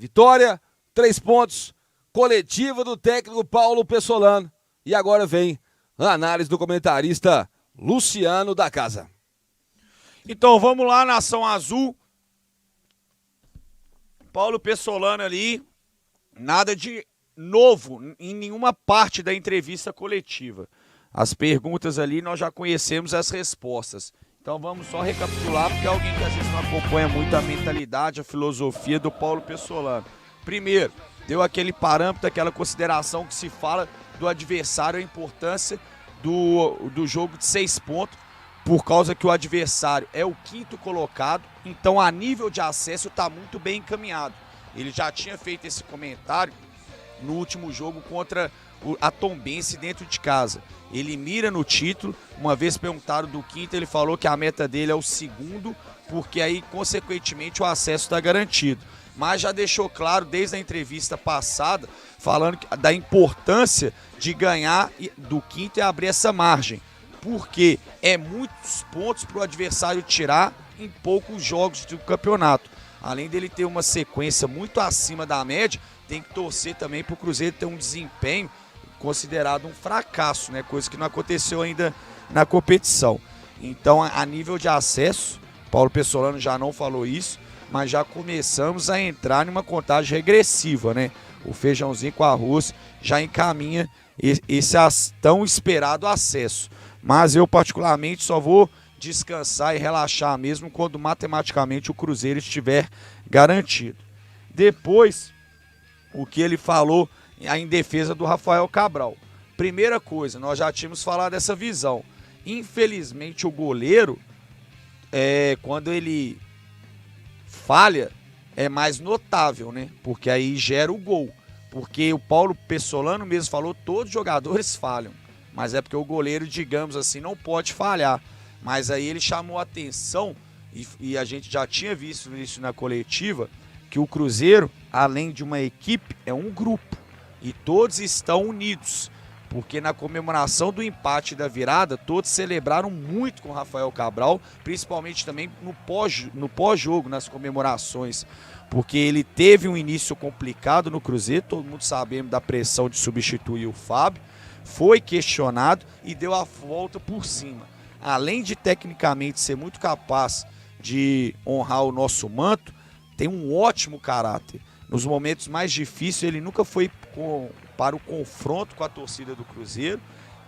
Vitória, 3 pontos, coletiva do técnico Paulo Pessolano. E agora vem a análise do comentarista Luciano da Casa. Então vamos lá, Nação Azul. Paulo Pessolano ali, nada de novo em nenhuma parte da entrevista coletiva. As perguntas ali nós já conhecemos as respostas. Então vamos só recapitular, porque alguém que às vezes não acompanha muito a mentalidade, a filosofia do Paulo Pessolano. Primeiro, deu aquele parâmetro, aquela consideração que se fala do adversário, a importância do jogo de 6 pontos, por causa que o adversário é o 5º colocado, então a nível de acesso está muito bem encaminhado. Ele já tinha feito esse comentário no último jogo contra a Tombense dentro de casa. Ele mira no título, uma vez perguntado do 5º, ele falou que a meta dele é o 2º, porque aí, consequentemente, o acesso está garantido. Mas já deixou claro, desde a entrevista passada, falando da importância de ganhar do 5º e abrir essa margem. Porque é muitos pontos para o adversário tirar em poucos jogos do campeonato. Além dele ter uma sequência muito acima da média, tem que torcer também para o Cruzeiro ter um desempenho considerado um fracasso, né? Coisa que não aconteceu ainda na competição. Então, a nível de acesso, Paulo Pessolano já não falou isso, mas já começamos a entrar numa contagem regressiva, né? O feijãozinho com arroz já encaminha esse tão esperado acesso. Mas eu, particularmente, só vou descansar e relaxar mesmo quando matematicamente o Cruzeiro estiver garantido. Depois, o que ele falou em defesa do Rafael Cabral. Primeira coisa, nós já tínhamos falado dessa visão. Infelizmente, o goleiro, quando ele falha, é mais notável, né? Porque aí gera o gol. Porque o Paulo Pessolano mesmo falou, todos os jogadores falham. Mas é porque o goleiro, digamos assim, não pode falhar. Mas aí ele chamou a atenção, e a gente já tinha visto isso na coletiva, que o Cruzeiro, além de uma equipe, é um grupo. E todos estão unidos. Porque na comemoração do empate e da virada, todos celebraram muito com o Rafael Cabral, principalmente também no pós-jogo, nas comemorações. Porque ele teve um início complicado no Cruzeiro, todo mundo sabemos da pressão de substituir o Fábio, foi questionado e deu a volta por cima. Além de tecnicamente ser muito capaz de honrar o nosso manto, tem um ótimo caráter. Nos momentos mais difíceis, ele nunca foi para o confronto com a torcida do Cruzeiro,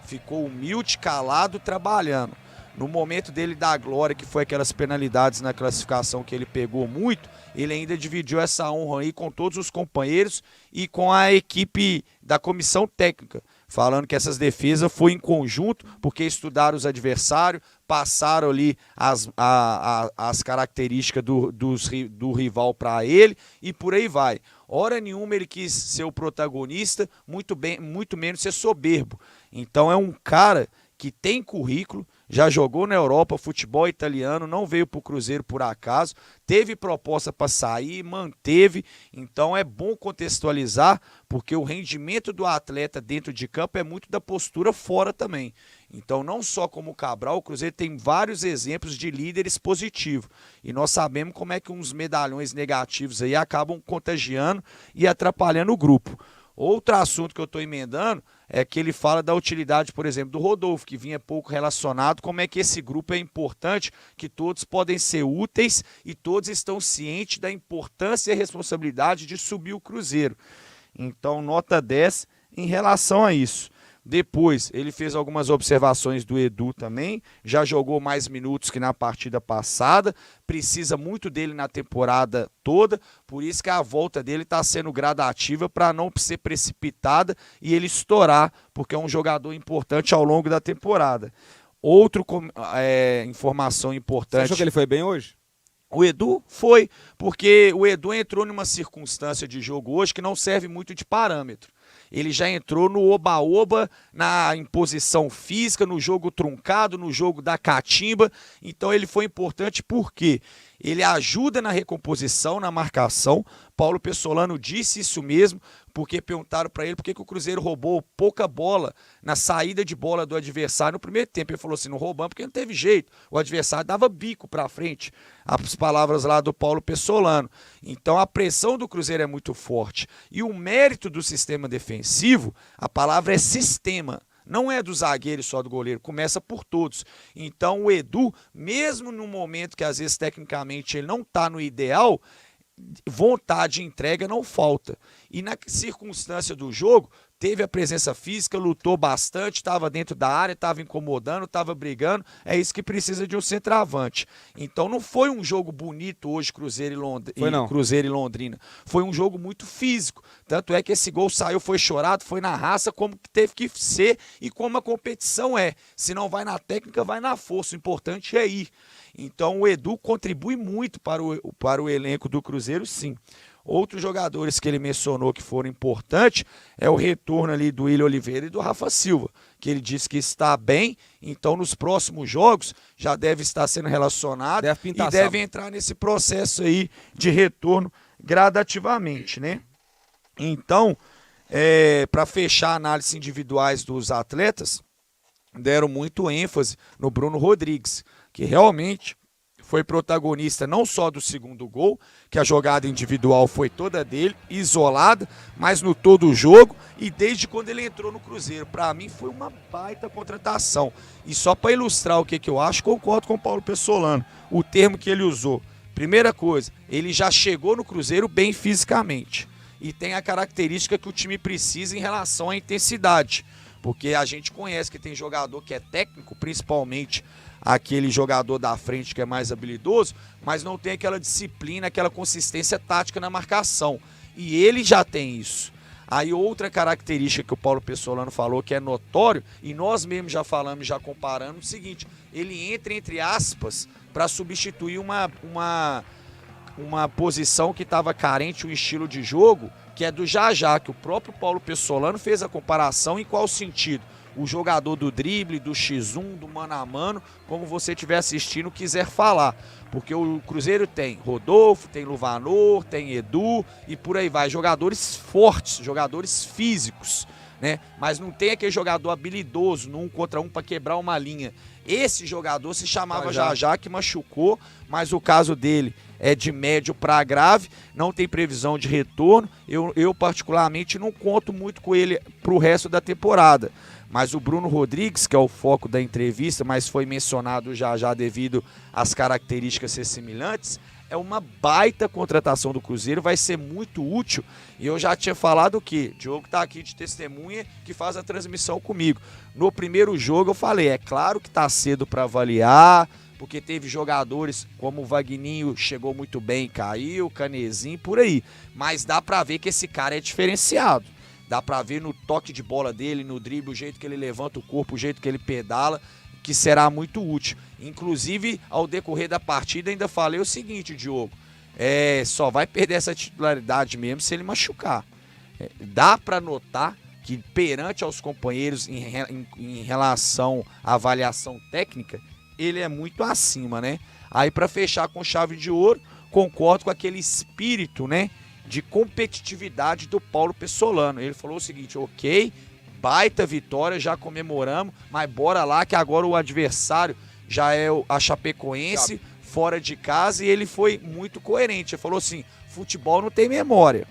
ficou humilde, calado, trabalhando. No momento dele da glória, que foi aquelas penalidades na classificação que ele pegou muito, ele ainda dividiu essa honra aí com todos os companheiros e com a equipe da comissão técnica, falando que essas defesas foi em conjunto, porque estudaram os adversários, passaram ali as características do rival para ele e por aí vai. Hora nenhuma ele quis ser o protagonista, muito menos ser soberbo. Então é um cara que tem currículo, já jogou na Europa, futebol italiano, não veio para o Cruzeiro por acaso, teve proposta para sair, manteve, então é bom contextualizar, porque o rendimento do atleta dentro de campo é muito da postura fora também. Então não só como o Cabral, o Cruzeiro tem vários exemplos de líderes positivos, e nós sabemos como é que uns medalhões negativos aí acabam contagiando e atrapalhando o grupo. Outro assunto que eu estou emendando é que ele fala da utilidade, por exemplo, do Rodolfo, que vinha pouco relacionado, como é que esse grupo é importante, que todos podem ser úteis e todos estão cientes da importância e responsabilidade de subir o Cruzeiro. Então, nota 10 em relação a isso. Depois, ele fez algumas observações do Edu também, já jogou mais minutos que na partida passada, precisa muito dele na temporada toda, por isso que a volta dele está sendo gradativa para não ser precipitada e ele estourar, porque é um jogador importante ao longo da temporada. Outra informação importante... Você achou que ele foi bem hoje? O Edu foi, porque o Edu entrou numa circunstância de jogo hoje que não serve muito de parâmetro. Ele já entrou no oba-oba, na imposição física, no jogo truncado, no jogo da catimba. Então ele foi importante porque ele ajuda na recomposição, na marcação, Paulo Pessolano disse isso mesmo, porque perguntaram para ele por que o Cruzeiro roubou pouca bola na saída de bola do adversário no primeiro tempo. Ele falou assim, não roubamos porque não teve jeito, o adversário dava bico para frente, as palavras lá do Paulo Pessolano. Então a pressão do Cruzeiro é muito forte. E o mérito do sistema defensivo, a palavra é sistema. Não é do zagueiro só do goleiro, começa por todos. Então o Edu, mesmo no momento que às vezes tecnicamente ele não está no ideal, vontade e entrega não falta. E na circunstância do jogo, teve a presença física, lutou bastante, estava dentro da área, estava incomodando, estava brigando. É isso que precisa de um centroavante. Então não foi um jogo bonito hoje, Cruzeiro e Londrina. Foi um jogo muito físico. Tanto é que esse gol saiu, foi chorado, foi na raça, como teve que ser e como a competição é. Se não vai na técnica, vai na força. O importante é ir. Então o Edu contribui muito para o elenco do Cruzeiro, sim. Outros jogadores que ele mencionou que foram importantes é o retorno ali do Willian Oliveira e do Rafa Silva, que ele disse que está bem, então nos próximos jogos já deve estar sendo relacionado e deve entrar nesse processo aí de retorno gradativamente, né? Então, para fechar a análise individuais dos atletas, deram muito ênfase no Bruno Rodrigues, que realmente foi protagonista não só do segundo gol, que a jogada individual foi toda dele, isolada, mas no todo o jogo e desde quando ele entrou no Cruzeiro. Para mim foi uma baita contratação. E só para ilustrar o que eu acho, concordo com o Paulo Pessolano. O termo que ele usou. Primeira coisa, ele já chegou no Cruzeiro bem fisicamente. E tem a característica que o time precisa em relação à intensidade. Porque a gente conhece que tem jogador que é técnico, principalmente aquele jogador da frente que é mais habilidoso, mas não tem aquela disciplina, aquela consistência tática na marcação. E ele já tem isso. Aí outra característica que o Paulo Pessolano falou que é notório, e nós mesmos já falamos, já comparando, o seguinte, ele entra entre aspas para substituir uma posição que estava carente, um estilo de jogo, que é do Jajá, que o próprio Paulo Pessolano fez a comparação. Em qual sentido? O jogador do drible, do X1, do mano a mano, como você estiver assistindo, quiser falar. Porque o Cruzeiro tem Rodolfo, tem Luvanor, tem Edu e por aí vai. Jogadores fortes, jogadores físicos, né? Mas não tem aquele jogador habilidoso no 1 contra 1 para quebrar uma linha. Esse jogador se chamava Jajá, que machucou, mas o caso dele é de médio para grave, não tem previsão de retorno. Eu particularmente não conto muito com ele para o resto da temporada. Mas o Bruno Rodrigues, que é o foco da entrevista, mas foi mencionado já devido às características ser semelhantes, é uma baita contratação do Cruzeiro, vai ser muito útil. E eu já tinha falado que Diogo está aqui de testemunha, que faz a transmissão comigo. No primeiro jogo eu falei, é claro que está cedo para avaliar, porque teve jogadores como o Vagninho, chegou muito bem, caiu, Canezinho, por aí. Mas dá para ver que esse cara é diferenciado. Dá pra ver no toque de bola dele, no drible, o jeito que ele levanta o corpo, o jeito que ele pedala, que será muito útil. Inclusive, ao decorrer da partida, ainda falei o seguinte, Diogo, só vai perder essa titularidade mesmo se ele machucar. Dá pra notar que perante aos companheiros em relação à avaliação técnica, ele é muito acima, né? Aí pra fechar com chave de ouro, concordo com aquele espírito, né, de competitividade do Paulo Pessolano. Ele falou o seguinte, ok, baita vitória, já comemoramos, mas bora lá que agora o adversário já é a Chapecoense, fora de casa, e ele foi muito coerente. Ele falou assim, futebol não tem memória.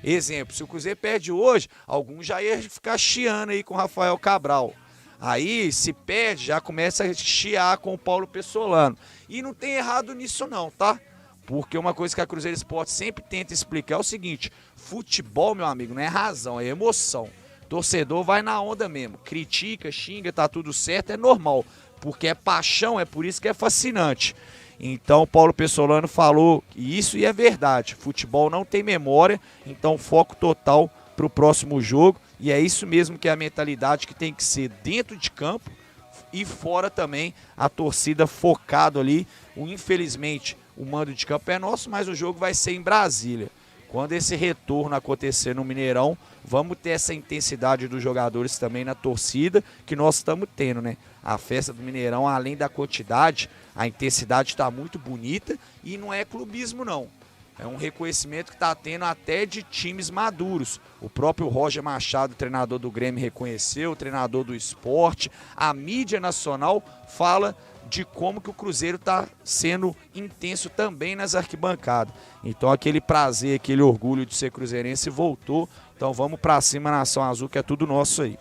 Exemplo, se o Cruzeiro perde hoje, alguns já iam ficar chiando aí com o Rafael Cabral. Aí, se perde, já começa a chiar com o Paulo Pessolano. E não tem errado nisso não, tá? Porque uma coisa que a Cruzeiro Esporte sempre tenta explicar é o seguinte, futebol, meu amigo, não é razão, é emoção. Torcedor vai na onda mesmo, critica, xinga, tá tudo certo, é normal, porque é paixão, é por isso que é fascinante. Então o Paulo Pessolano falou isso e é verdade, futebol não tem memória, então foco total para o próximo jogo, e é isso mesmo que é a mentalidade que tem que ser dentro de campo e fora também, a torcida focado ali. Infelizmente o mando de campo é nosso, mas o jogo vai ser em Brasília. Quando esse retorno acontecer no Mineirão, vamos ter essa intensidade dos jogadores também na torcida, que nós estamos tendo, né? A festa do Mineirão, além da quantidade, a intensidade está muito bonita e não é clubismo não. É um reconhecimento que está tendo até de times maduros. O próprio Roger Machado, treinador do Grêmio, reconheceu, o treinador do Sport. A mídia nacional fala de como que o Cruzeiro está sendo intenso também nas arquibancadas. Então aquele prazer, aquele orgulho de ser cruzeirense voltou. Então vamos para cima, Nação Azul, que é tudo nosso aí.